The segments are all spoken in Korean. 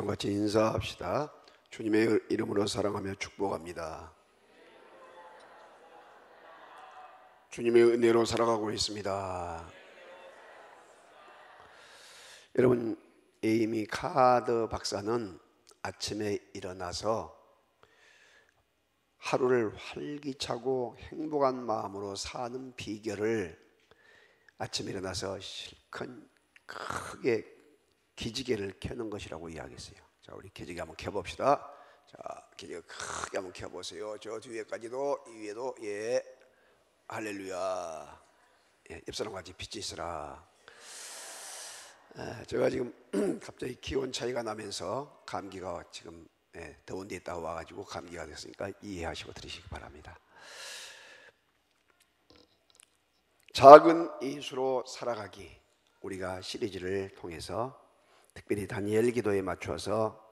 같이 인사합시다. 주님의 이름으로 사랑하며 축복합니다. 주님의 은혜로 살아가고 있습니다. 여러분, 에이미 카드 박사는 아침에 일어나서 하루를 활기차고 행복한 마음으로 사는 비결을 아침에 일어나서 실컷 크게 기지개를 켜는 것이라고 이야기했어요. 자, 우리 기지개 한번 켜봅시다. 자, 기지개 크게 한번 켜보세요. 저 뒤에까지도, 이 위에도. 예, 할렐루야. 예, 옆사람 같이 빛이 있으라. 제가 지금 갑자기 기온 차이가 나면서 감기가 지금 더운 데 있다가 와가지고 감기가 됐으니까 이해하시고 들으시기 바랍니다. 작은 이수로 살아가기, 우리가 시리즈를 통해서 특별히 다니엘 기도에 맞춰서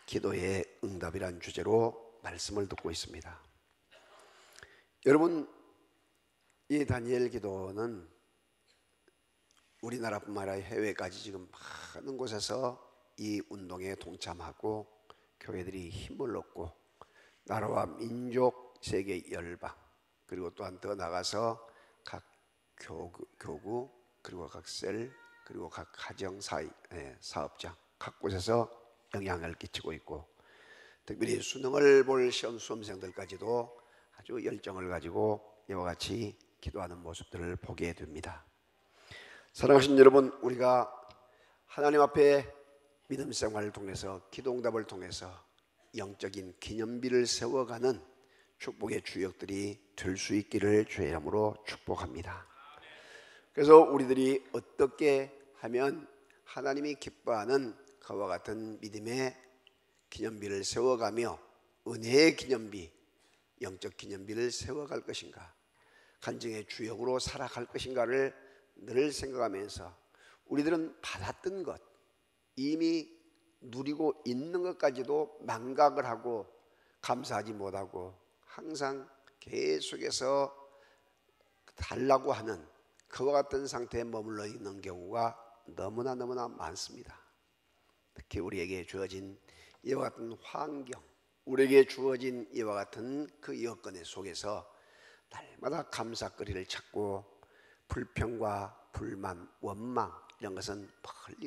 기도의 응답이란 주제로 말씀을 듣고 있습니다. 여러분, 이 다니엘 기도는 우리나라뿐만 아니라 해외까지 지금 많은 곳에서 이 운동에 동참하고 교회들이 힘을 얻고 나라와 민족 세계 열방, 그리고 또한 더 나가서 각 교구 그리고 각 셀, 그리고 각 가정 사업장 각 곳에서 영향을 끼치고 있고, 특별히 수능을 볼 시험 수험생들까지도 아주 열정을 가지고 이와 같이 기도하는 모습들을 보게 됩니다. 사랑하신 여러분, 우리가 하나님 앞에 믿음 생활을 통해서 기도응답을 통해서 영적인 기념비를 세워가는 축복의 주역들이 될 수 있기를 주의 이름으로 축복합니다. 그래서 우리들이 어떻게 하면 하나님이 기뻐하는 그와 같은 믿음의 기념비를 세워가며 은혜의 기념비, 영적 기념비를 세워갈 것인가, 간증의 주역으로 살아갈 것인가를 늘 생각하면서 우리들은 받았던 것, 이미 누리고 있는 것까지도 망각을 하고 감사하지 못하고 항상 계속해서 달라고 하는 그와 같은 상태에 머물러 있는 경우가 너무나 많습니다. 특히 우리에게 주어진 이와 같은 환경, 우리에게 주어진 이와 같은 그 여건 속에서 날마다 감사거리를 찾고 불평과 불만, 원망 이런 것은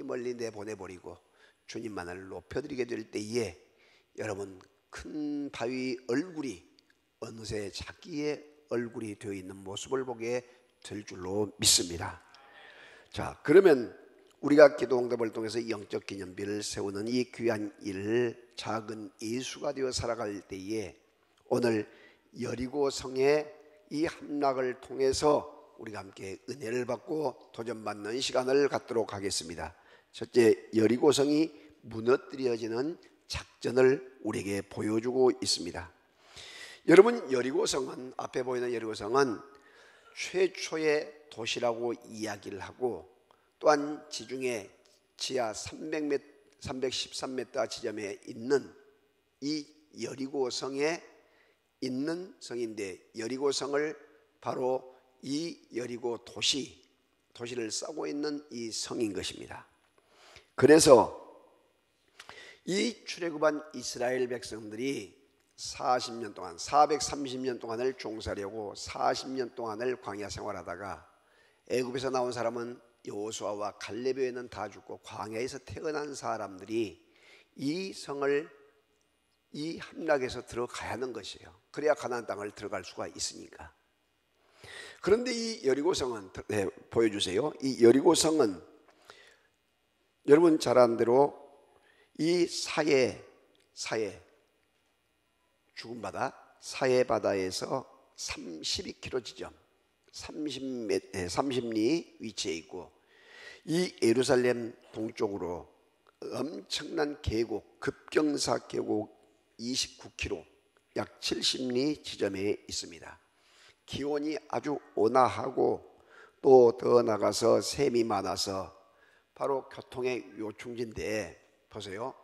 멀리 내보내버리고 주님만을 높여드리게 될 때에 여러분, 큰 바위 얼굴이 어느새 자기의 얼굴이 되어 있는 모습을 보게 될 줄로 믿습니다. 자, 그러면 우리가 기도응답을 통해서 영적 기념비를 세우는 이 귀한 일을 작은 예수가 되어 살아갈 때에 오늘 여리고 성의 이 함락을 통해서 우리가 함께 은혜를 받고 도전받는 시간을 갖도록 하겠습니다. 첫째, 여리고성이 무너뜨려지는 작전을 우리에게 보여주고 있습니다. 여러분, 여리고성은, 앞에 보이는 여리고성은 최초의 도시라고 이야기를 하고, 또한 지중해 지하 313m 지점에 있는 이 여리고성에 있는 성인데, 여리고성을 바로 이 여리고 도시를 싸고 있는 이 성인 것입니다. 그래서 이 출애굽한 이스라엘 백성들이 40년 동안 430년 동안을 종살이하고 40년 동안을 광야 생활하다가 애굽에서 나온 사람은 여호수아와 갈렙에는 다 죽고 광야에서 태어난 사람들이 이 성을 이 함락에서 들어가야 하는 것이에요. 그래야 가나안 땅을 들어갈 수가 있으니까. 그런데 이 여리고성은, 보여주세요. 이 여리고성은 여러분 잘 아는 대로 이 사해 죽은 바다, 사해 바다에서 32km 지점 30리 위치해 있고, 이 예루살렘 동쪽으로 엄청난 계곡, 급경사 계곡 29km 약 70리 지점에 있습니다. 기온이 아주 온화하고 또 더 나가서 샘이 많아서 바로 교통의 요충지인데, 보세요.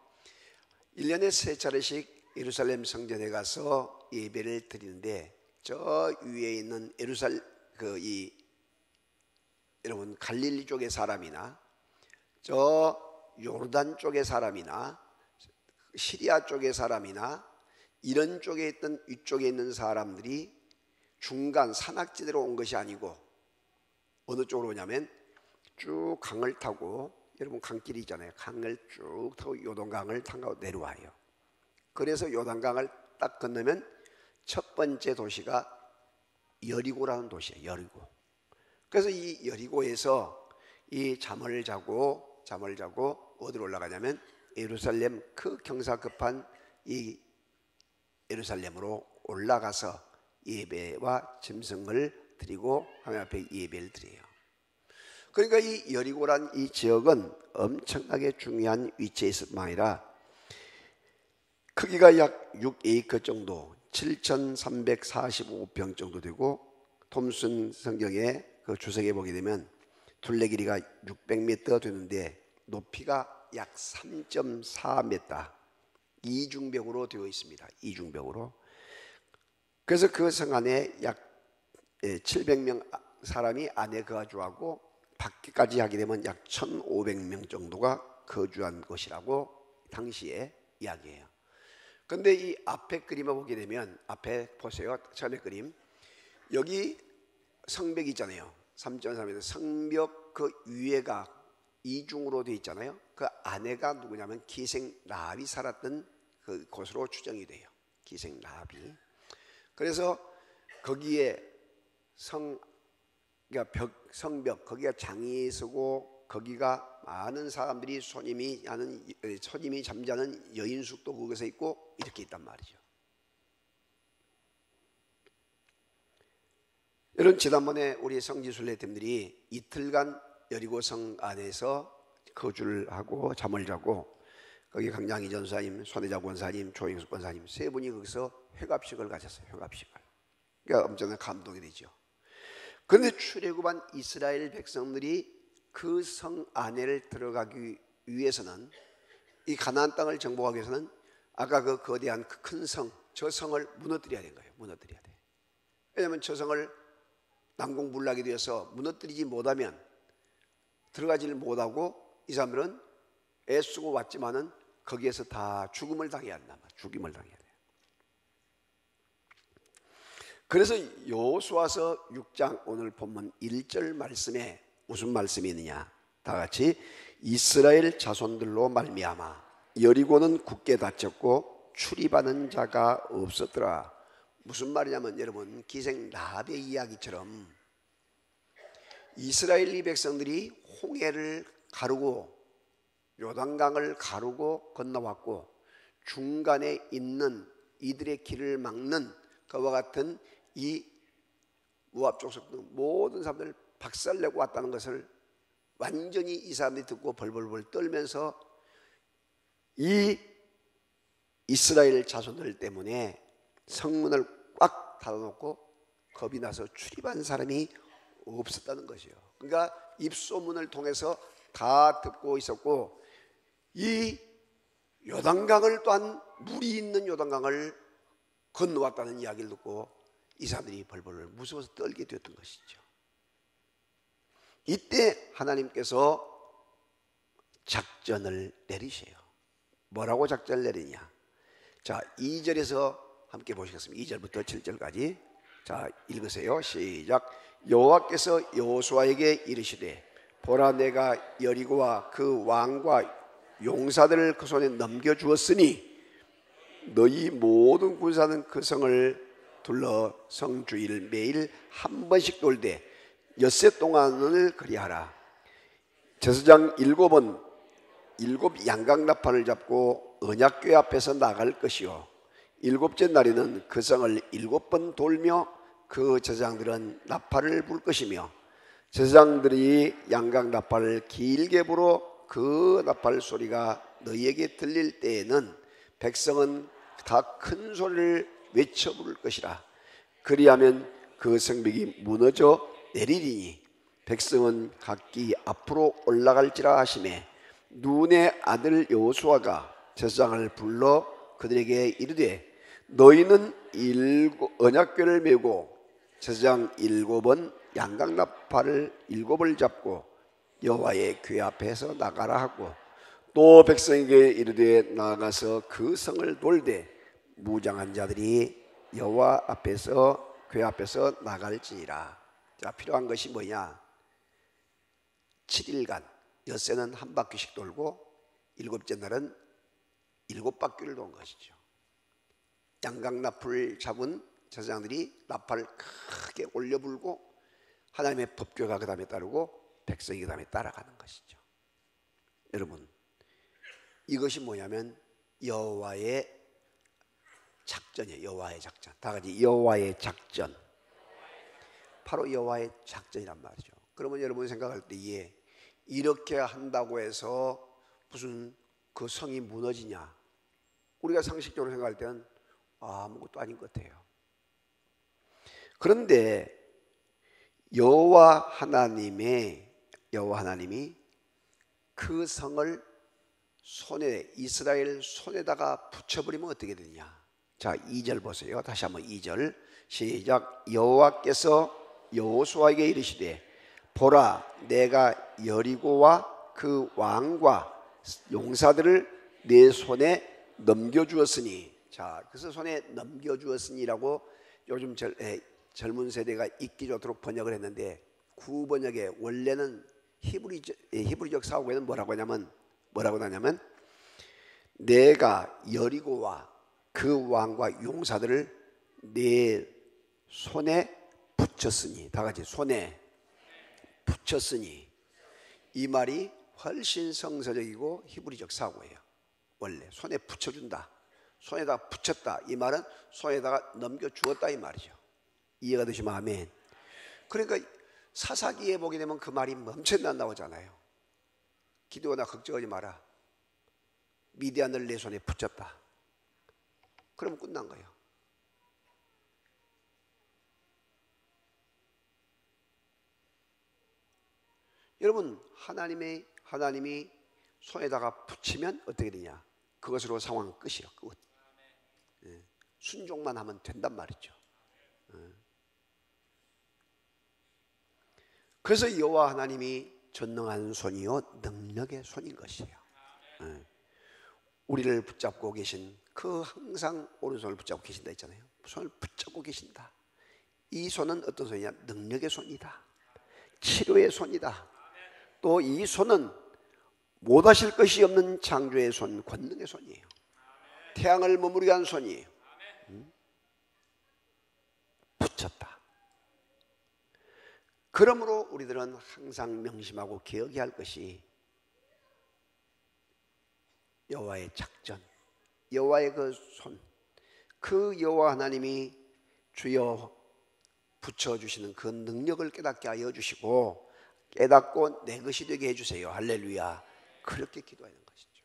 1년에 3차례씩 예루살렘 성전에 가서 예배를 드리는데, 저 위에 있는 여러분 갈릴리 쪽의 사람이나 저 요르단 쪽의 사람이나 시리아 쪽의 사람이나 이런 쪽에 있던 위쪽에 있는 사람들이 중간 산악지대로 온 것이 아니고 어느 쪽으로 오냐면 쭉 강을 타고, 여러분 강길이 있잖아요. 강을 쭉 타고 요단강을 타고 내려와요. 그래서 요단강을 딱 건너면 첫 번째 도시가 여리고라는 도시예요. 여리고. 그래서 이 여리고에서 이 잠을 자고 어디로 올라가냐면 예루살렘, 그 경사급한 이 예루살렘으로 올라가서 예배와 짐승을 드리고 하나님 앞에 예배를 드려요. 그러니까 이 여리고란 이 지역은 엄청나게 중요한 위치에 있을 뿐 아니라 크기가 약 6에이커 정도, 7,345평 정도 되고, 톰슨 성경에 그 주석에 보게 되면 둘레 길이가 600m 되는데 높이가 약 3.4m, 이중벽으로 되어 있습니다. 이중벽으로. 그래서 그 성 안에 약 700명 사람이 안에 거주하고 밖에까지 하게 되면 약 1,500명 정도가 거주한 곳이라고 당시에 이야기해요. 그런데 이 앞에 그림을 보게 되면, 앞에 보세요. 처음에 그림, 여기 성벽이 있잖아요. 3.3m 성벽 그 위에가 이중으로 되어 있잖아요. 그 안에가 누구냐면 기생 라합이 살았던 그 곳으로 추정이 돼요. 기생 라합이. 그래서 거기에 성벽, 거기가 장이 서고 거기가 많은 사람들이 손님이 잠자는 여인숙도 그곳에 있고 이렇게 있단 말이죠. 여러분, 지난번에 우리 성지순례팀들이 이틀간 여리고 성 안에서 거주를 하고 잠을 자고, 거기 강장희 전사님, 손혜자 권사님, 조영숙 권사님 세 분이 거기서 회갑식을 가졌어요. 회갑식을. 그러니까 엄청난 감동이 되죠. 그런데 출애굽한 이스라엘 백성들이 그 성 안에를 들어가기 위해서는, 이 가나안 땅을 정복하기 위해서는 아까 그 거대한 그 큰 성, 저 성을 무너뜨려야 되는 거예요. 무너뜨려야 돼. 왜냐하면 저 성을 난공불락이 되어서 무너뜨리지 못하면, 들어가지를 못하고 이 사람들은 애쓰고 왔지만은 거기에서 다 죽음을 당해야 한다. 죽임을 당해야 돼. 그래서 여호수아서 6장 오늘 본문 1절 말씀에 무슨 말씀이 있느냐? 다 같이, 이스라엘 자손들로 말미암아 여리고는 굳게 닫혔고 출입하는 자가 없었더라. 무슨 말이냐면, 여러분, 기생 라합의 이야기처럼 이스라엘 백성들이 홍해를 가르고 요단강을 가르고 건너왔고, 중간에 있는 이들의 길을 막는 그와 같은 이 모압 족속 등 모든 사람들을 박살내고 왔다는 것을 완전히 이 사람들이 듣고 벌벌벌 떨면서 이 이스라엘 자손들 때문에 성문을 꽉 닫아놓고 겁이 나서 출입한 사람이 없었다는 것이에요. 그러니까 입소문을 통해서 다 듣고 있었고, 이 요단강을 또한 물이 있는 요단강을 건너왔다는 이야기를 듣고 이 사람들이 벌벌 무서워서 떨게 되었던 것이죠. 이때 하나님께서 작전을 내리세요. 뭐라고 작전을 내리냐? 자, 2절에서 함께 보시겠습니다. 2절부터 7절까지. 자, 읽으세요. 시작. 여호와께서 여호수아에게 이르시되, 보라, 내가 여리고와 그 왕과 용사들을 그 손에 넘겨주었으니 너희 모든 군사는 그 성을 둘러 성 주위를 매일 한 번씩 돌되 엿새 동안을 그리하라. 제사장 7은 7 양강나팔을 잡고 언약궤 앞에서 나갈 것이요, 7째 날에는 그 성을 7번 돌며 그 제사장들은 나팔을 불 것이며, 제사장들이 양강나팔을 길게 불어 그 나팔 소리가 너희에게 들릴 때에는 백성은 다 큰 소리를 외쳐 부를 것이라. 그리하면 그 성벽이 무너져 내리리니 백성은 각기 앞으로 올라갈지라 하시매, 눈의 아들 여호수아가 제사장을 불러 그들에게 이르되, 너희는 언약궤를 메고 제사장 7은 양강나팔을 7을 잡고 여호와의 궤 앞에서 나가라 하고, 또 백성에게 이르되 나아가서 그 성을 돌되 무장한 자들이 여호와 앞에서 궤 앞에서 나갈지니라. 자, 필요한 것이 뭐냐? 7일간 엿새는 한 바퀴씩 돌고 일곱째 날은 7바퀴를 도는 것이죠. 양강나풀 잡은 제사장들이 나팔을 크게 올려 불고 하나님의 법궤가 그 다음에 따르고 백성이 그 다음에 따라가는 것이죠. 여러분, 이것이 뭐냐면 여호와의 작전이에요. 여호와의 작전. 다 같이 여호와의 작전. 바로 여호와의 작전이란 말이죠. 그러면 여러분이 생각할 때에 이렇게 한다고 해서 무슨 그 성이 무너지냐? 우리가 상식적으로 생각할 때는 아무것도 아닌 것 같아요. 그런데 여호와 하나님이 그 성을 이스라엘 손에다가 붙여버리면 어떻게 되느냐? 자, 2절 보세요. 다시 한번 2절 시작. 여호와께서 여호수아에게 이르시되 보라, 내가 여리고와 그 왕과 용사들을 내 손에 넘겨주었으니. 자, 그래서 손에 넘겨주었으니라고 요즘 젊은 세대가 읽기 좋도록 번역을 했는데, 구번역에 원래는 히브리적 사고에는 뭐라고 하냐면 내가 여리고와 그 왕과 용사들을 내 손에 붙였으니. 다 같이 손에 붙였으니. 이 말이 훨씬 성서적이고 히브리적 사고예요. 원래 손에 붙여준다, 손에다 붙였다, 이 말은 손에다가 넘겨주었다 이 말이죠. 이해가 되시면 아멘. 그러니까 사사기에 보게 되면 그 말이 멈춰나 나오잖아요. 기도하나 걱정하지 마라, 미디안을 내 손에 붙였다. 그러면 끝난 거예요. 여러분, 하나님이 손에다가 붙이면 어떻게 되냐? 그것으로 상황 끝이에요. 끝. 순종만 하면 된단 말이죠. 그래서 여호와 하나님이 전능한 손이요 능력의 손인 것이에요. 우리를 붙잡고 계신 그 항상 오른손을 붙잡고 계신다 했잖아요. 손을 붙잡고 계신다. 이 손은 어떤 손이냐? 능력의 손이다. 치료의 손이다. 또 이 손은 못하실 것이 없는 창조의 손, 권능의 손이에요. 태양을 머무르게 한 손이에요. 붙였다. 그러므로 우리들은 항상 명심하고 기억해야 할 것이 여호와의 작전, 여호와의 그 손, 그 여호와 하나님이 주여 붙여주시는 그 능력을 깨닫게 하여 주시고 깨닫고 내 것이 되게 해주세요. 할렐루야. 그렇게 기도하는 것이죠.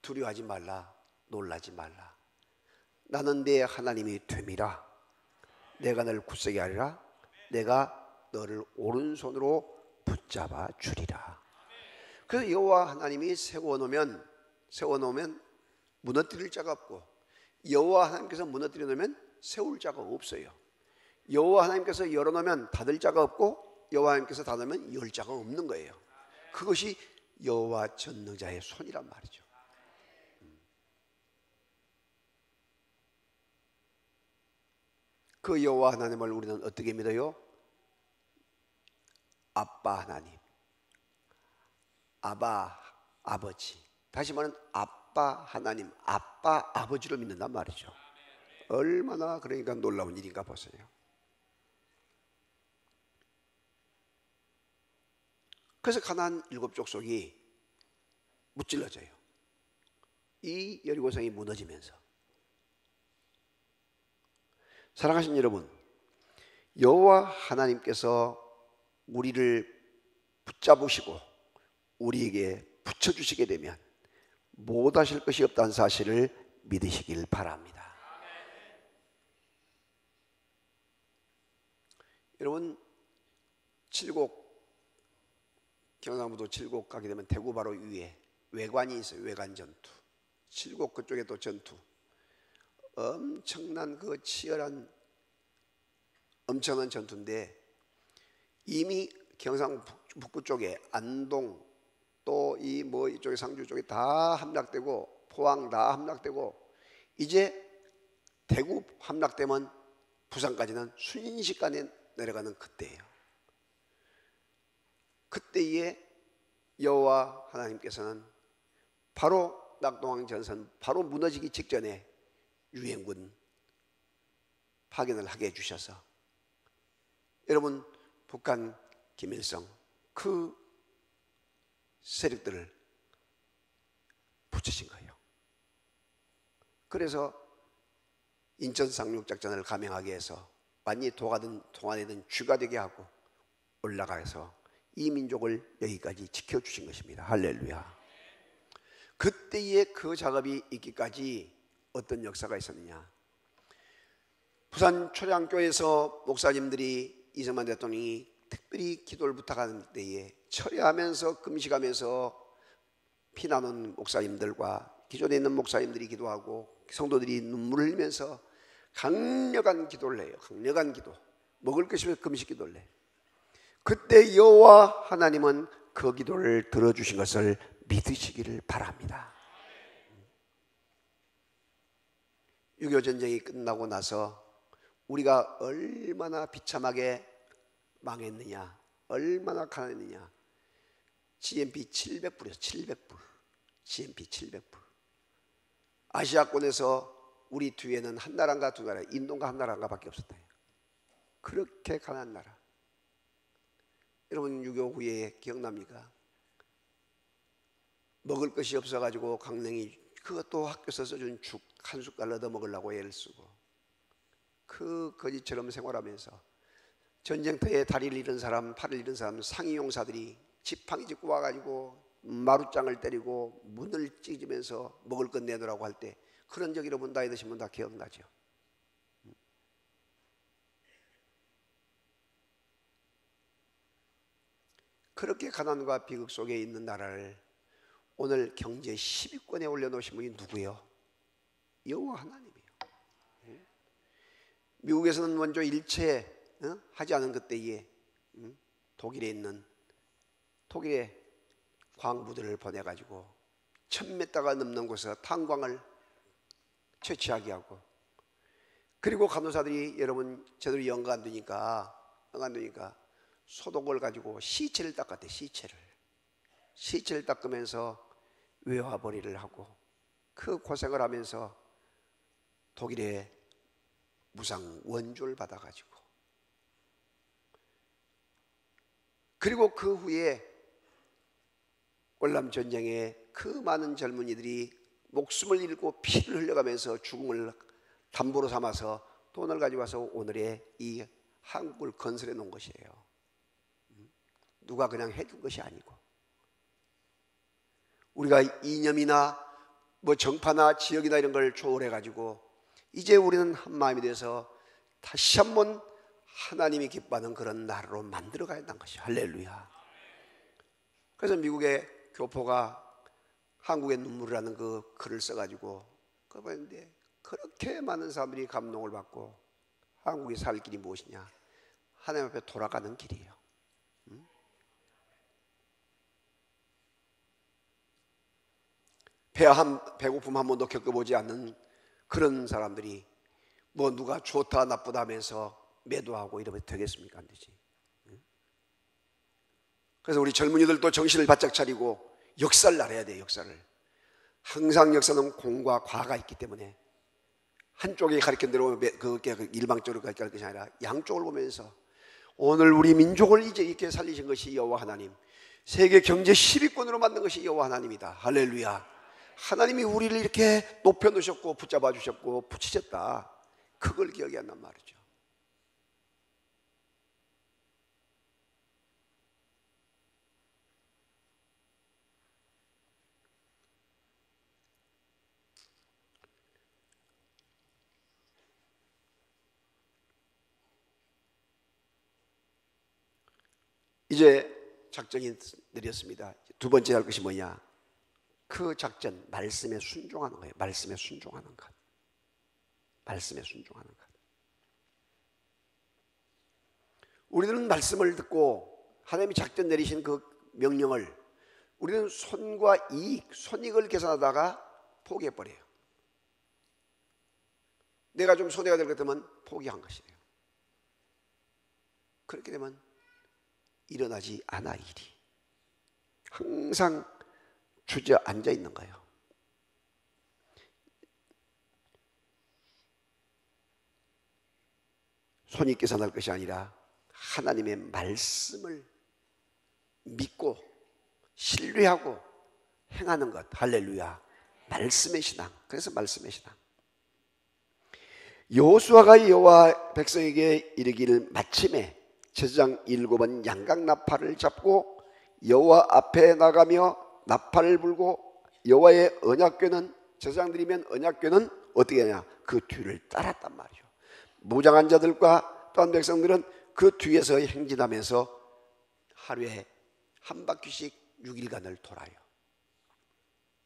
두려워하지 말라, 놀라지 말라. 나는 내 하나님이 됨이라. 내가 너를 굳세게 하리라. 내가 너를 오른손으로 붙잡아 주리라. 그래서 여호와 하나님이 세워놓으면 무너뜨릴 자가 없고, 여호와 하나님께서 무너뜨려 놓으면 세울 자가 없어요. 여호와 하나님께서 열어놓으면 닫을 자가 없고, 여호와 하나님께서 닫으면 열 자가 없는 거예요. 그것이 여호와 전능자의 손이란 말이죠. 그 여호와 하나님을 우리는 어떻게 믿어요? 아빠 하나님, 아바 아버지. 다시 말하면 아빠 하나님, 아빠 아버지로 믿는단 말이죠. 얼마나 그러니까 놀라운 일인가 보세요. 그래서 가나안 7족속이 무찔러져요. 이 여리고성이 무너지면서. 사랑하신 여러분, 여호와 하나님께서 우리를 붙잡으시고 우리에게 붙여주시게 되면 못하실 것이 없다는 사실을 믿으시길 바랍니다. 여러분, 경상북도 칠곡 가게 되면 대구 바로 위에 외관이 있어요. 외관 전투. 칠곡 그쪽에 또 전투. 엄청난 그 엄청난 전투인데, 이미 경상북 북부 쪽에 안동 또 이 뭐 이쪽에 상주 쪽에 다 함락되고 포항 다 함락되고 이제 대구 함락되면 부산까지는 순식간에 내려가는 그때예요. 그때에 여호와 하나님께서는 바로 낙동강 전선 바로 무너지기 직전에 유엔군 파견을 하게 해주셔서 여러분 북한 김일성 그 세력들을 붙이신 거예요. 그래서 인천 상륙작전을 감행하게 해서 완전히 동안이든 쥐가 되게 하고 올라가서 이 민족을 여기까지 지켜주신 것입니다. 할렐루야. 그때의 그 작업이 있기까지 어떤 역사가 있었느냐. 부산 초량교에서 목사님들이 이승만 대통령이 특별히 기도를 부탁하는 때에 철회하면서 금식하면서 피나는 목사님들과 기존에 있는 목사님들이 기도하고 성도들이 눈물을 흘리면서 강력한 기도를 해요. 강력한 기도. 먹을 것이 없어서 금식 기도를 해요. 그때 여호와 하나님은 그 기도를 들어주신 것을 믿으시기를 바랍니다. 6.25 전쟁이 끝나고 나서 우리가 얼마나 비참하게 망했느냐, 얼마나 가난했느냐. GNP 700불이었어요. 700불. GNP 700불. 아시아권에서 우리 뒤에는 한 나라인가 두 나라, 인도가 한 나라인가 밖에 없었다. 그렇게 가난한 나라. 여러분 6.25 후에 기억납니까? 먹을 것이 없어가지고 강릉이 그것도 학교에서 써준 죽 한 숟갈 얻어 먹으려고 애를 쓰고 그 거지처럼 생활하면서 전쟁터에 다리를 잃은 사람, 팔을 잃은 사람, 상위용사들이 지팡이 짚고 와가지고 마룻장을 때리고 문을 찢으면서 먹을 것 내놓으라고 할 때 그런 적 여러분 나이 드시면 다 기억나죠. 그렇게 가난과 비극 속에 있는 나라를 오늘 경제 10위권에 올려놓으신 분이 누구예요? 여호와 하나님이에요. 미국에서는 먼저 일체 하지 않은 그때에 독일에 있는 독일의 광부들을 보내가지고 1000m가 넘는 곳에서 탄광을 채취하게 하고 그리고 간호사들이 여러분 제대로 영 안 되니까 소독을 가지고 시체를 닦았대. 시체를 닦으면서 외화벌이를 하고 그 고생을 하면서 독일의 무상 원조를 받아가지고 그리고 그 후에 월남 전쟁에 그 많은 젊은이들이 목숨을 잃고 피를 흘려가면서 죽음을 담보로 삼아서 돈을 가져와서 오늘의 이 한국을 건설해 놓은 것이에요. 누가 그냥 해준 것이 아니고 우리가 이념이나 뭐 정파나 지역이나 이런 걸 초월해 가지고 이제 우리는 한 마음이 돼서 다시 한번 하나님이 기뻐하는 그런 나라로 만들어 가야 한다는 것이죠. 할렐루야. 그래서 미국의 교포가 한국의 눈물이라는 그 글을 써가지고 그거 봤는데 그렇게 많은 사람들이 감동을 받고 한국이 살 길이 무엇이냐? 하나님 앞에 돌아가는 길이에요. 배고픔 한 번도 겪어보지 않는 그런 사람들이 뭐 누가 좋다 나쁘다 하면서 매도하고 이러면 되겠습니까? 안 되지. 그래서 우리 젊은이들도 정신을 바짝 차리고 역사를 알아야 돼요. 역사를. 항상 역사는 공과 과가 있기 때문에 한쪽에 가르친 대로 그게 일방적으로 가르칠 것이 아니라 양쪽을 보면서 오늘 우리 민족을 이제 이렇게 살리신 것이 여호와 하나님, 세계 경제 10위권으로 만든 것이 여호와 하나님이다. 할렐루야. 하나님이 우리를 이렇게 높여놓으셨고 붙잡아 주셨고 붙이셨다. 그걸 기억이 안 난 말이죠. 이제 작전이 내렸습니다. 두 번째 할 것이 뭐냐? 그 작전, 말씀에 순종하는 거예요. 말씀에 순종하는 것. 말씀에 순종하는 것. 우리들은 말씀을 듣고 하나님이 작전 내리신 그 명령을 우리는 손과 손익을 계산하다가 포기해버려요. 내가 좀 손해가 될 것 같으면 포기한 것이에요. 그렇게 되면 일어나지 않아. 일이 항상 주저앉아 있는 거예요. 손익 계산할 것이 아니라 하나님의 말씀을 믿고 신뢰하고 행하는 것. 할렐루야. 말씀의 신앙. 그래서 말씀의 신앙. 여호수아가 여호와 백성에게 이르기를 마침에 제사장 7은 양각나팔을 잡고 여호와 앞에 나가며 나팔을 불고 여호와의 언약궤는, 제사장들이면 언약궤는 어떻게 하냐, 그 뒤를 따랐단 말이죠. 무장한 자들과 또한 백성들은 그 뒤에서 행진하면서 하루에 한 바퀴씩 6일간을 돌아요.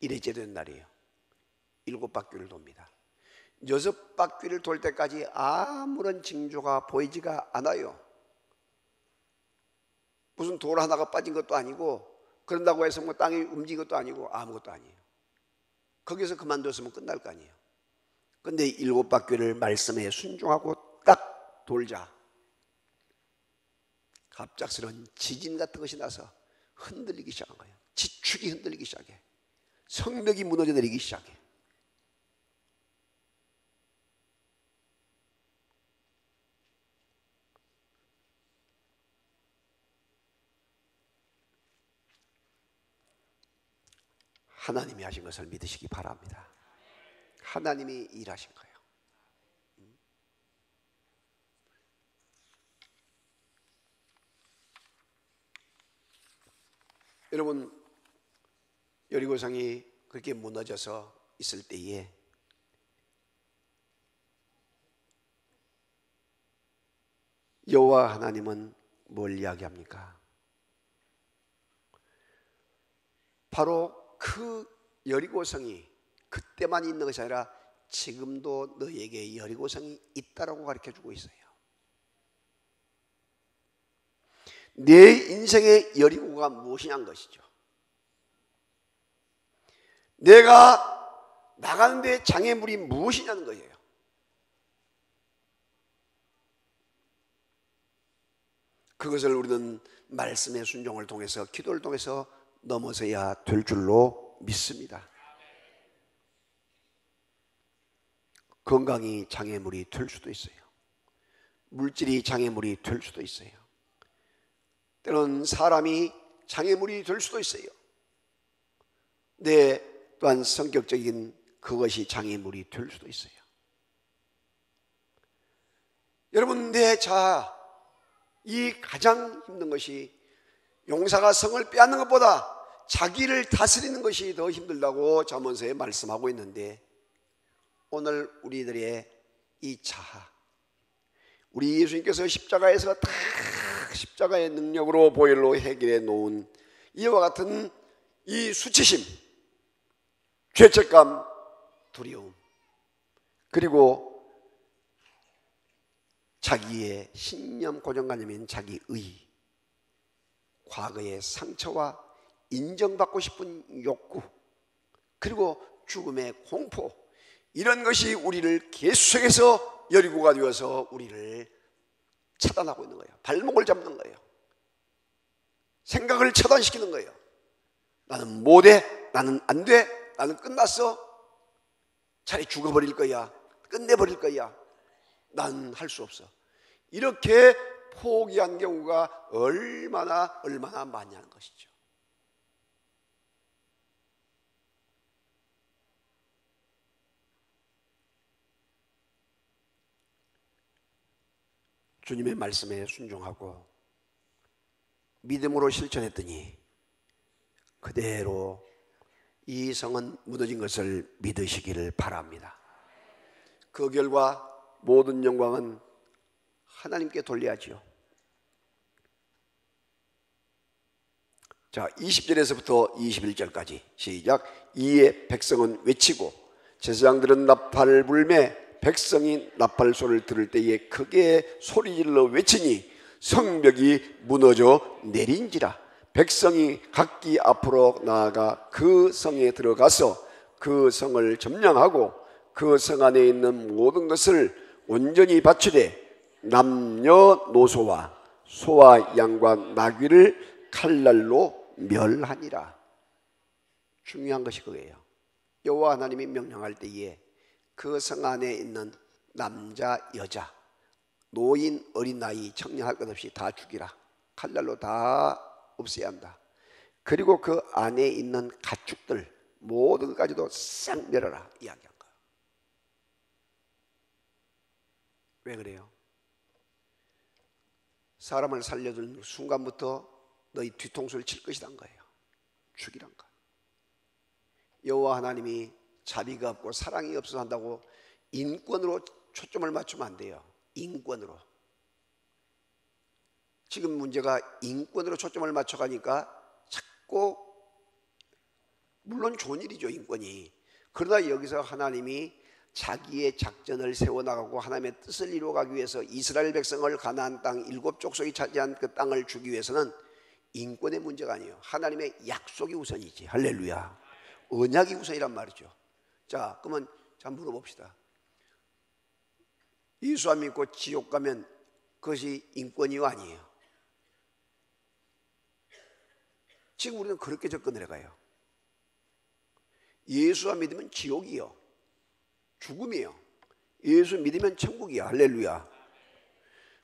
이래째 된 날이에요. 7바퀴를 돕니다. 6바퀴를 돌 때까지 아무런 징조가 보이지가 않아요. 무슨 돌 하나가 빠진 것도 아니고, 그런다고 해서 뭐 땅이 움직인 것도 아니고 아무것도 아니에요. 거기서 그만뒀으면 끝날 거 아니에요. 근데 7바퀴를 말씀에 순종하고 딱 돌자 갑작스러운 지진 같은 것이 나서 흔들리기 시작한 거예요. 지축이 흔들리기 시작해. 성벽이 무너져 내리기 시작해. 하나님이 하신 것을 믿으시기 바랍니다. 하나님이 일하신 거예요. 여러분, 여리고성이 그렇게 무너져서 있을 때에 여호와 하나님은 뭘 이야기합니까? 바로 그 여리고성이 그때만 있는 것이 아니라 지금도 너에게 여리고성이 있다라고 가르쳐주고 있어요. 내 인생의 여리고가 무엇이냐는 것이죠. 내가 나가는데 장애물이 무엇이냐는 거예요. 그것을 우리는 말씀의 순종을 통해서, 기도를 통해서 넘어서야 될 줄로 믿습니다. 건강이 장애물이 될 수도 있어요. 물질이 장애물이 될 수도 있어요. 때로는 사람이 장애물이 될 수도 있어요. 또한 성격적인 그것이 장애물이 될 수도 있어요. 여러분, 내 자아, 이 가장 힘든 것이 용사가 성을 빼앗는 것보다 자기를 다스리는 것이 더 힘들다고 잠언서에 말씀하고 있는데, 오늘 우리들의 이 자아, 우리 예수님께서 십자가에서 다 십자가의 능력으로 보혈로 해결해 놓은 이와 같은 이 수치심, 죄책감, 두려움, 그리고 자기의 신념 고정관념인 자기의, 과거의 상처와 인정받고 싶은 욕구, 그리고 죽음의 공포, 이런 것이 우리를 계속해서 여리고가 되어서 우리를 차단하고 있는 거예요. 발목을 잡는 거예요. 생각을 차단시키는 거예요. 나는 못해, 나는 안 돼, 나는 끝났어, 차라리 죽어버릴 거야, 끝내버릴 거야, 난 할 수 없어. 이렇게 포기한 경우가 얼마나 많냐는 것이죠. 주님의 말씀에 순종하고 믿음으로 실천했더니 그대로 이 성은 무너진 것을 믿으시기를 바랍니다. 그 결과 모든 영광은 하나님께 돌려야지요. 자, 20절에서부터 21절까지 시작. 이에 백성은 외치고 제사장들은 나팔을 불매 백성이 나팔 소리를 들을 때에 크게 소리질러 외치니 성벽이 무너져 내린지라. 백성이 각기 앞으로 나아가 그 성에 들어가서 그 성을 점령하고 그 성 안에 있는 모든 것을 온전히 바치되 남녀노소와 소와 양과 나귀를 칼날로 멸하니라. 중요한 것이 그거예요. 여호와 하나님이 명령할 때에 그 성 안에 있는 남자, 여자, 노인, 어린아이, 청년할 것 없이 다 죽이라. 칼날로 다 없애야 한다. 그리고 그 안에 있는 가축들 모든 것까지도 싹 멸하라 이야기한 거예요. 왜 그래요? 사람을 살려준 순간부터 너희 뒤통수를 칠 것이란 거예요. 죽이란 거. 여호와 하나님이 자비가 없고 사랑이 없어서 한다고 인권으로 초점을 맞추면 안 돼요. 인권으로. 지금 문제가 인권으로 초점을 맞춰가니까 자꾸, 물론 좋은 일이죠, 인권이. 그러나 여기서 하나님이 자기의 작전을 세워나가고 하나님의 뜻을 이루어가기 위해서 이스라엘 백성을 가나안 땅 7족속이 차지한 그 땅을 주기 위해서는 인권의 문제가 아니에요. 하나님의 약속이 우선이지. 할렐루야. 언약이 우선이란 말이죠. 자, 그러면 자 물어봅시다. 예수 안 믿고 지옥 가면 그것이 인권이요 아니에요? 지금 우리는 그렇게 접근을 해가요. 예수 안 믿으면 지옥이요, 죽음이에요. 예수 믿으면 천국이야. 할렐루야.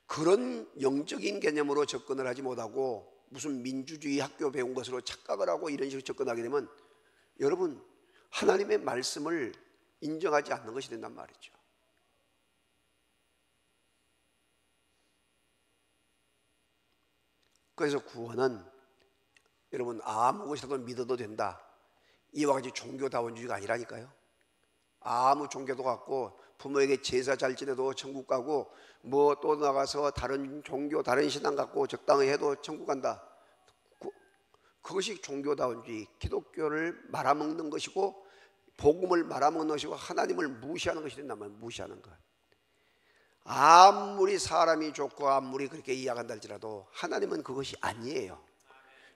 그런 영적인 개념으로 접근을 하지 못하고 무슨 민주주의 학교 배운 것으로 착각을 하고 이런 식으로 접근하게 되면 여러분 하나님의 말씀을 인정하지 않는 것이 된단 말이죠. 그래서 구원은 여러분 아무 것이라도 믿어도 된다, 이와 같이 종교다원주의가 아니라니까요. 아무 종교도 갖고 부모에게 제사 잘 지내도 천국 가고 뭐 또 나가서 다른 종교 다른 신앙 갖고 적당히 해도 천국 간다. 그것이 종교다원주의, 기독교를 말아먹는 것이고 복음을 말아먹는 것이고 하나님을 무시하는 것이 된단 말이에요. 무시하는 것. 아무리 사람이 좋고 아무리 그렇게 이야기한다 할지라도 하나님은 그것이 아니에요.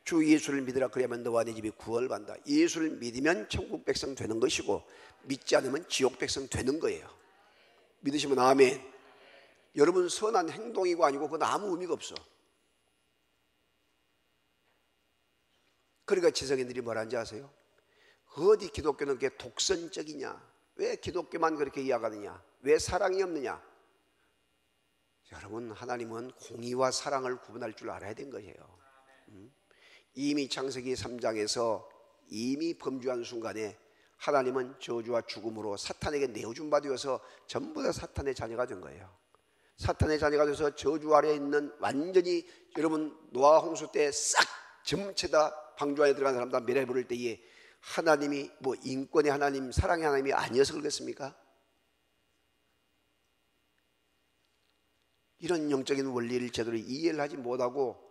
주 예수를 믿으라 그러면 너와 네 집이 구원을 받는다. 예수를 믿으면 천국 백성 되는 것이고 믿지 않으면 지옥 백성 되는 거예요. 믿으시면 아멘. 여러분 선한 행동이고 아니고 그건 아무 의미가 없어. 그러니까 지성인들이 뭐라는지 아세요? 어디 기독교는 그렇게 독선적이냐? 왜 기독교만 그렇게 이야기하느냐? 왜 사랑이 없느냐? 여러분 하나님은 공의와 사랑을 구분할 줄 알아야 된 거예요. 이미 창세기 3장에서 이미 범죄한 순간에 하나님은 저주와 죽음으로 사탄에게 내어준 바 되어서 전부 다 사탄의 자녀가 된 거예요. 사탄의 자녀가 돼서 저주 아래에 있는 완전히 여러분 노아 홍수 때 싹 전체 다 방주 안에 들어간 사람 다 멸해 버릴 때에 하나님이 뭐 인권의 하나님, 사랑의 하나님이 아니어서 그렇겠습니까? 이런 영적인 원리를 제대로 이해를 하지 못하고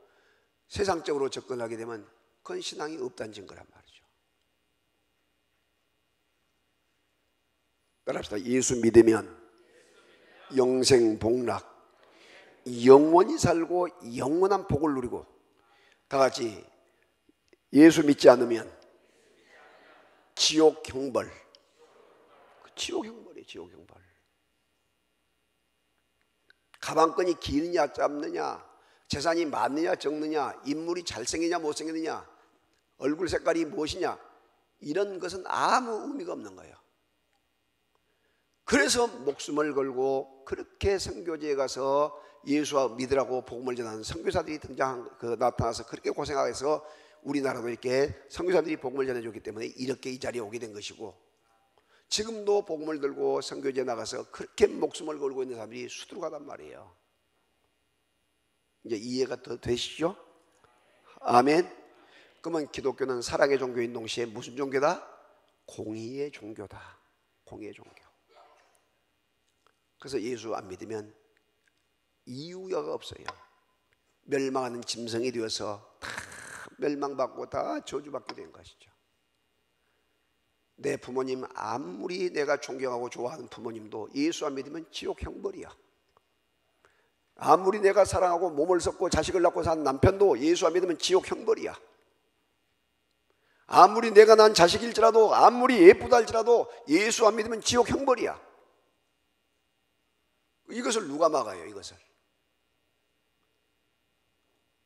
세상적으로 접근하게 되면 그건 신앙이 없다는 증거란 말이죠. 따라합시다. 예수 믿으면 영생 복락, 영원히 살고 영원한 복을 누리고, 다 같이 예수 믿지 않으면 지옥 형벌. 지옥 형벌이에요. 지옥 형벌. 가방끈이 기느냐 짧느냐, 재산이 많느냐 적느냐, 인물이 잘생기냐 못생기느냐, 얼굴 색깔이 무엇이냐, 이런 것은 아무 의미가 없는 거예요. 그래서 목숨을 걸고 그렇게 선교지에 가서 예수와 믿으라고 복음을 전하는 선교사들이 나타나서 그렇게 고생해서 우리나라도 이렇게 선교사들이 복음을 전해줬기 때문에 이렇게 이 자리에 오게 된 것이고, 지금도 복음을 들고 선교지에 나가서 그렇게 목숨을 걸고 있는 사람들이 수두룩하단 말이에요. 이제 이해가 더 되시죠? 아멘. 그러면 기독교는 사랑의 종교인 동시에 무슨 종교다? 공의의 종교다. 공의의 종교. 그래서 예수 안 믿으면 이유가 없어요. 멸망하는 짐승이 되어서 다 멸망받고 다 저주받게 된 것이죠. 내 부모님 아무리 내가 존경하고 좋아하는 부모님도 예수 안 믿으면 지옥 형벌이야. 아무리 내가 사랑하고 몸을 썩고 자식을 낳고 산 남편도 예수 안 믿으면 지옥 형벌이야. 아무리 내가 난 자식일지라도, 아무리 예쁘다 할지라도 예수 안 믿으면 지옥 형벌이야. 이것을 누가 막아요? 이것을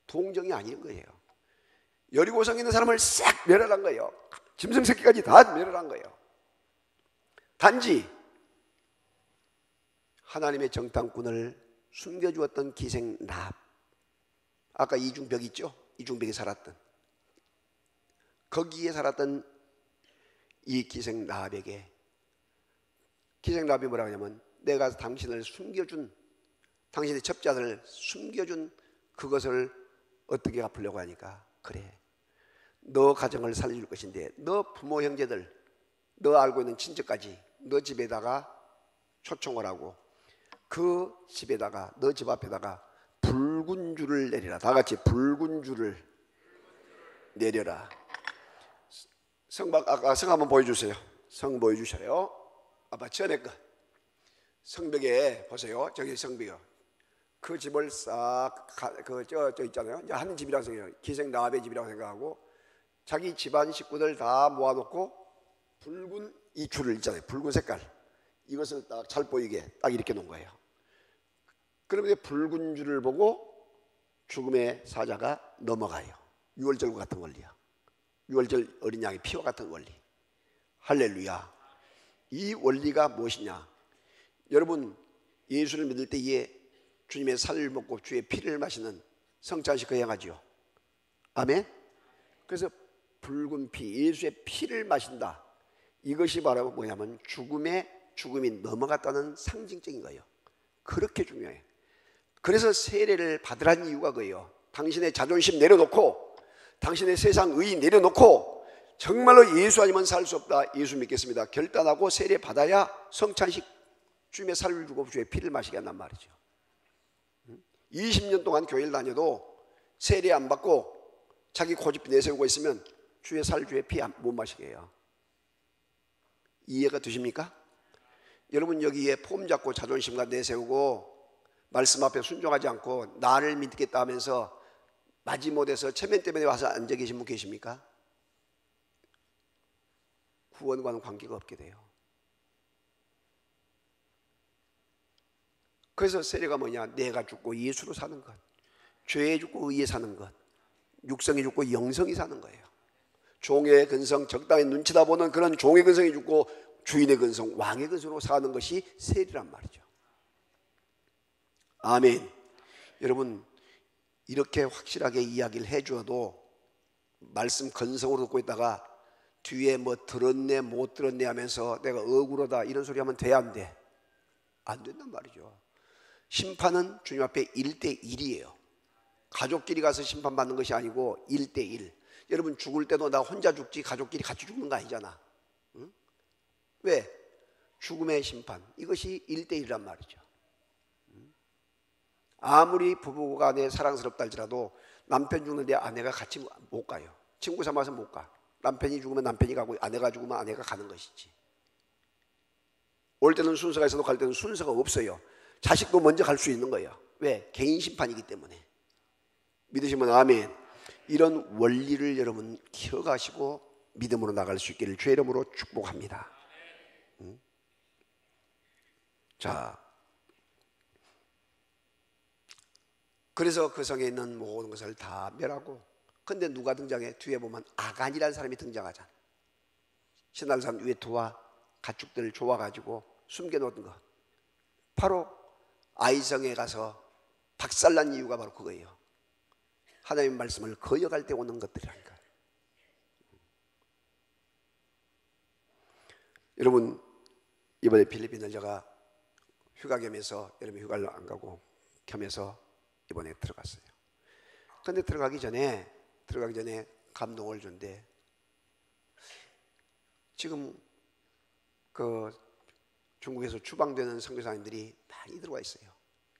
동정이 아닌 거예요. 여리고성에 있는 사람을 싹 멸하란 거예요. 짐승 새끼까지 다 멸하란 거예요. 단지 하나님의 정탐꾼을 숨겨주었던 기생 라합, 아까 이중벽 있죠? 이중벽이 살았던, 거기에 살았던 이 기생 라합에게, 기생 라합이 뭐라고 하냐면, 내가 당신을 숨겨준, 당신의 첩자들을 숨겨준 그것을 어떻게 갚으려고 하니까, 그래, 너 가정을 살려줄 것인데 너 부모 형제들, 너 알고 있는 친척까지 너 집에다가 초청을 하고 그 집에다가, 너 집 앞에다가 붉은 줄을 내려라. 다 같이 붉은 줄을 내려라. 아까 성 한번 보여주세요. 성 보여주셔요. 아빠 전에 거 성벽에 보세요. 저기 성벽이요. 그 집을 싹 저 있잖아요. 이제 한 집이라고 생각해요. 기생 라합의 집이라고 생각하고 자기 집안 식구들 다 모아놓고 붉은 이 줄을 있잖아요. 붉은 색깔, 이것을 딱 잘 보이게 딱 이렇게 놓은 거예요. 그러면 붉은 줄을 보고 죽음의 사자가 넘어가요. 유월절과 같은 원리야. 유월절 어린 양의 피와 같은 원리. 할렐루야. 이 원리가 무엇이냐? 여러분, 예수를 믿을 때에 주님의 살을 먹고 주의 피를 마시는 성찬식 거행하지요. 아멘. 그래서 붉은 피, 예수의 피를 마신다. 이것이 바로 뭐냐면 죽음이 넘어갔다는 상징적인 거예요. 그렇게 중요해요. 그래서 세례를 받으라는 이유가 그예요. 당신의 자존심 내려놓고, 당신의 세상 의 내려놓고, 정말로 예수 아니면 살 수 없다, 예수 믿겠습니다, 결단하고 세례 받아야 성찬식 주님의 살을 주고 주의 피를 마시게 한단 말이죠. 20년 동안 교회를 다녀도 세례 안 받고 자기 고집 내세우고 있으면 주의 살 주의 피 못 마시게 해요. 이해가 되십니까? 여러분, 여기에 폼 잡고 자존심과 내세우고 말씀 앞에 순종하지 않고 나를 믿겠다 하면서 마지못해서 체면 때문에 와서 앉아 계신 분 계십니까? 구원과는 관계가 없게 돼요. 그래서 세례가 뭐냐? 내가 죽고 예수로 사는 것, 죄에 죽고 의에 사는 것, 육성이 죽고 영성이 사는 거예요. 종의 근성, 적당히 눈치다 보는 그런 종의 근성이 죽고 주인의 근성, 왕의 근성으로 사는 것이 세례란 말이죠. 아멘. 여러분, 이렇게 확실하게 이야기를 해줘도 말씀 근성으로 듣고 있다가 뒤에 뭐 들었네 못 들었네 하면서 내가 억울하다 이런 소리 하면 돼, 안 돼? 안 된단 말이죠. 심판은 주님 앞에 1대1이에요. 가족끼리 가서 심판받는 것이 아니고 1대1. 여러분, 죽을 때도 나 혼자 죽지 가족끼리 같이 죽는 거 아니잖아. 응? 왜? 죽음의 심판, 이것이 1대1이란 말이죠. 아무리 부부간에 사랑스럽다 할지라도 남편 죽는데 아내가 같이 못 가요. 친구 삼아서 못 가. 남편이 죽으면 남편이 가고 아내가 죽으면 아내가 가는 것이지. 올 때는 순서가 있어도 갈 때는 순서가 없어요. 자식도 먼저 갈 수 있는 거예요. 왜? 개인 심판이기 때문에. 믿으시면 아멘. 이런 원리를 여러분 키워가시고 믿음으로 나갈 수 있기를 주의 이름으로 축복합니다. 자, 그래서 그 성에 있는 모든 것을 다 멸하고, 근데 누가 등장해? 뒤에 보면 아간이라는 사람이 등장하잖아. 신랄산 외투와 가축들을 좋아가지고 숨겨놓은 것, 바로 아이성에 가서 박살난 이유가 바로 그거예요. 하나님의 말씀을 거역할 때 오는 것들이라니까. 여러분, 이번에 필리핀을 제가 휴가 겸해서, 여러분 휴가를 안 가고 겸해서 이번에 들어갔어요. 그런데 들어가기 전에 감동을 준대. 지금 그 중국에서 추방되는 선교사님들이 많이 들어와 있어요.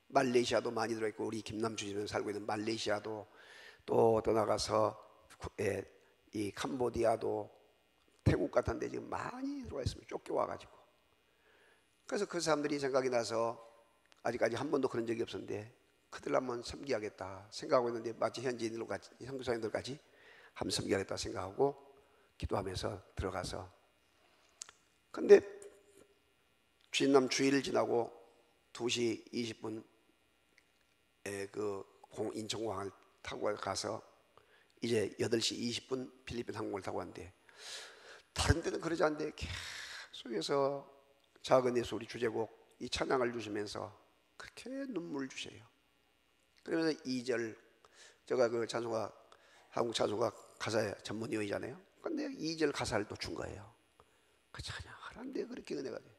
말레이시아도 많이 들어와 있고, 우리 김남주 집에 살고 있는 말레이시아도, 또 떠나가서 이 캄보디아도, 태국 같은 데 지금 많이 들어와 있습니다. 쫓겨와가지고. 그래서 그 사람들이 생각이 나서, 아직까지 한 번도 그런 적이 없었는데 그들 한번 섬기하겠다 생각하고 있는데 마치 현지인들까지 선교사님들까지 한번 섬기하겠다 생각하고 기도하면서 들어가서, 근데 주인남 주일 지나고 2시 20분에 그 인천공항을 타고 가서 이제 8시 20분 필리핀 항공을 타고 왔는데, 다른 데는 그러지 않는데 계속해서 작은 예수 우리 주제곡 이 찬양을 주시면서 그렇게 눈물을 주셔요. 그러면서 2절, 제가 그 찬송가 한국 찬송가 가사 전문위원이잖아요. 근데 2절 가사를 또 준 거예요. 그 찬양하는데 그렇게 은혜가 돼요.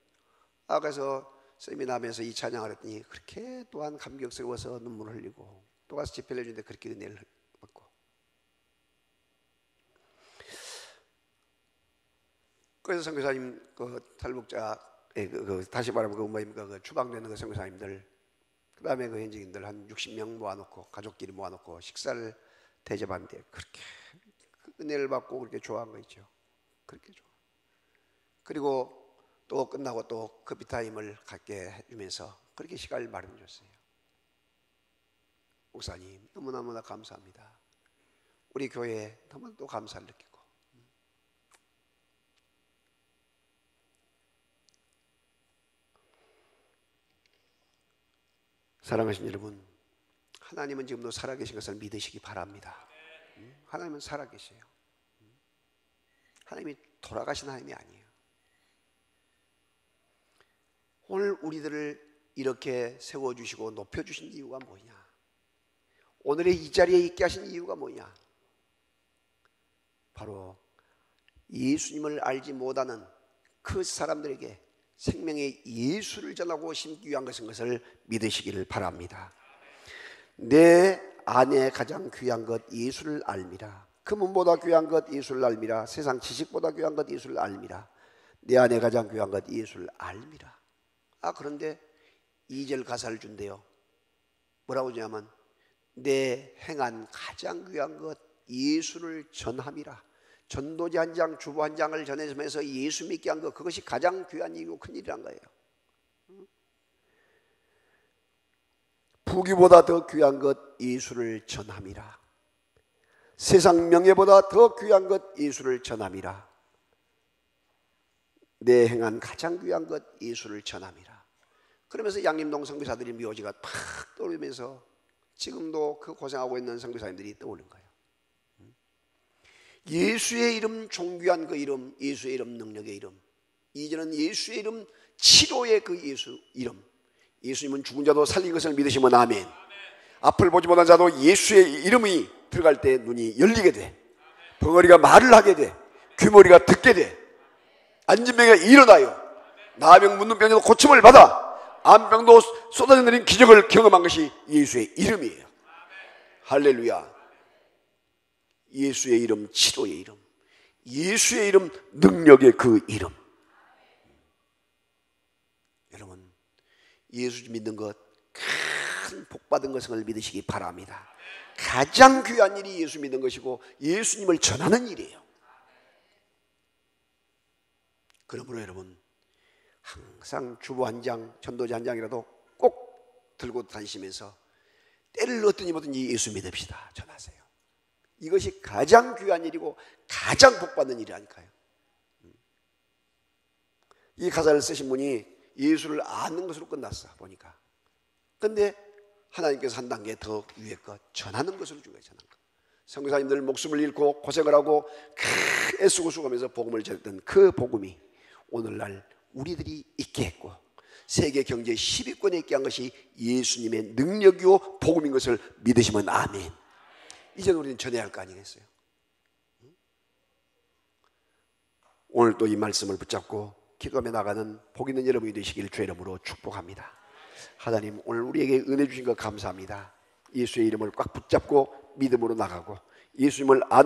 그래서 세미나하면서 이 찬양을 했더니 그렇게 또한 감격스러워서 눈물을 흘리고, 또 가서 집회를 해주는데 그렇게 은혜를 받고. 그래서 선교사님 그 탈북자 다시 말하면 그 뭐입니까, 그 추방되는 그 선교사님들, 그 다음에 그 현지인들 한 60명 모아놓고 가족끼리 모아놓고 식사를 대접하는데 그렇게 은혜를 받고 그렇게 좋아한 거 있죠. 그렇게 좋아. 그리고 또 끝나고 또 커피타임을 갖게 해주면서 그렇게 시간을 마련해 줬어요. 목사님 너무너무나 감사합니다. 우리 교회에 너무 또 감사를 느끼고. 사랑하신 여러분, 하나님은 지금도 살아계신 것을 믿으시기 바랍니다. 하나님은 살아계세요. 하나님이 돌아가신 하나님이 아니에요. 오늘 우리들을 이렇게 세워주시고 높여주신 이유가 뭐냐? 오늘의 이 자리에 있게 하신 이유가 뭐냐? 바로 예수님을 알지 못하는 그 사람들에게 생명의 예수를 전하고 심기 위한 것을 믿으시기를 바랍니다. 내 안에 가장 귀한 것 예수를 알미라. 금은보다 귀한 것 예수를 알미라. 세상 지식보다 귀한 것 예수를 알미라. 내 안에 가장 귀한 것 예수를 알미라. 그런데 2절 가사를 준대요. 뭐라고 하냐면 내 행한 가장 귀한 것 예수를 전함이라. 전도지 한 장, 주보 한 장을 전해주면서 예수 믿게 한 것, 그것이 가장 귀한 일이고 큰 일이란 거예요. 부귀보다 더 귀한 것 예수를 전함이라. 세상 명예보다 더 귀한 것 예수를 전함이라. 내 행한 가장 귀한 것 예수를 전함이라. 그러면서 양림동 선교사들의 묘지가 팍 떠오르면서 지금도 그 고생하고 있는 선교사님들이 떠오르는 거예요. 예수의 이름, 존귀한 그 이름, 예수의 이름, 능력의 이름. 이제는 예수의 이름, 치료의 그 예수 이름. 예수님은 죽은 자도 살린 것을 믿으시면 아멘. 앞을 보지 못한 자도 예수의 이름이 들어갈 때 눈이 열리게 돼. 벙어리가 말을 하게 돼. 귀머리가 듣게 돼. 앉은 병이 일어나요. 나병 묻는 병에도 고침을 받아. 암병도 쏟아져 내린 기적을 경험한 것이 예수의 이름이에요. 할렐루야. 예수의 이름, 치료의 이름. 예수의 이름, 능력의 그 이름. 여러분, 예수 믿는 것 큰 복받은 것을 믿으시기 바랍니다. 가장 귀한 일이 예수 믿는 것이고 예수님을 전하는 일이에요. 그러므로 여러분, 항상 주보 한 장, 전도지 한 장이라도 꼭 들고 다니시면서 때를 어떤 이모든지 예수 믿읍시다. 전하세요. 이것이 가장 귀한 일이고 가장 복받는 일이라니까요. 이 가사를 쓰신 분이 예수를 아는 것으로 끝났어 보니까. 근데 하나님께서 한 단계 더 위에 것 전하는 것으로 준 거예요. 전하는 것. 선교사님들 목숨을 잃고 고생을 하고 애쓰고 수고하면서 복음을 전했던 그 복음이 오늘날 우리들이 있게 했고 세계 경제 10위권에 있게 한 것이 예수님의 능력이요 복음인 것을 믿으시면 아멘. 이제 우리는 전해야 할 거 아니겠어요? 오늘 또 이 말씀을 붙잡고 기도하며 나가는 복 있는 여러분이 되시길 주의 이름으로 축복합니다. 하나님, 오늘 우리에게 은혜 주신 것 감사합니다. 예수의 이름을 꽉 붙잡고 믿음으로 나가고 예수님을 아는